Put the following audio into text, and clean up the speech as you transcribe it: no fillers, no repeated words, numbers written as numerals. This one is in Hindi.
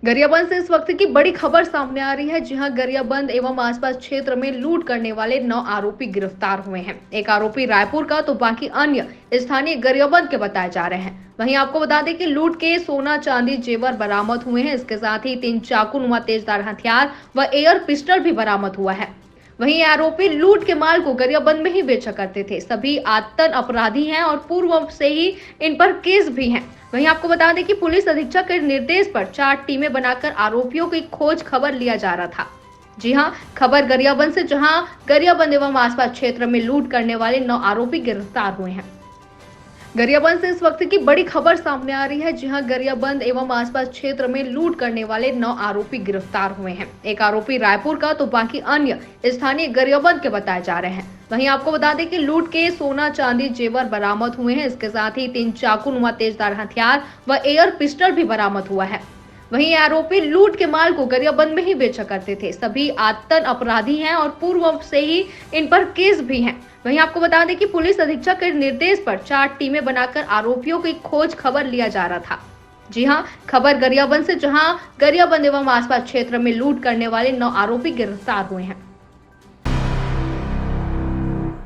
गरियाबंद से इस वक्त की बड़ी खबर सामने आ रही है। जी हां, गरियाबंद एवं आसपास क्षेत्र में लूट करने वाले 9 आरोपी गिरफ्तार हुए हैं। एक आरोपी रायपुर का तो बाकी अन्य स्थानीय गरियाबंद के बताए जा रहे हैं। वहीं आपको बता दें कि लूट के सोना चांदी जेवर बरामद हुए हैं। इसके साथ ही 3 चाकू नुमा तेजधार हथियार व एयर पिस्टल भी बरामद हुआ है। वहीं आरोपी लूट के माल को गरियाबंद में ही बेचा करते थे। सभी आतंक अपराधी हैं और पूर्व से ही इन पर केस भी हैं। वहीं आपको बता दें कि पुलिस अधीक्षक के निर्देश पर 4 टीमें बनाकर आरोपियों की खोज खबर लिया जा रहा था। जी हां, खबर गरियाबंद से, जहां गरियाबंद एवं आसपास क्षेत्र में लूट करने वाले 9 आरोपी गिरफ्तार हुए हैं। गरियाबंद से इस वक्त की बड़ी खबर सामने आ रही है। जी हां, गरियाबंद एवं आसपास क्षेत्र में लूट करने वाले 9 आरोपी गिरफ्तार हुए हैं। एक आरोपी रायपुर का तो बाकी अन्य स्थानीय गरियाबंद के बताए जा रहे हैं। वहीं आपको बता दें कि लूट के सोना चांदी जेवर बरामद हुए हैं। इसके साथ ही 3 चाकू नुमा तेजधार हथियार व एयर पिस्टल भी बरामद हुआ है। वहीं आरोपी लूट के माल को गरियाबंद में ही बेचा करते थे। सभी आतंक अपराधी हैं और पूर्व से ही इन पर केस भी हैं। वहीं आपको बता दें कि पुलिस अधीक्षक के निर्देश पर 4 टीमें बनाकर आरोपियों की खोज खबर लिया जा रहा था। जी हां, खबर गरियाबंद से, जहां गरियाबंद एवं आसपास क्षेत्र में लूट करने वाले 9 आरोपी गिरफ्तार हुए हैं।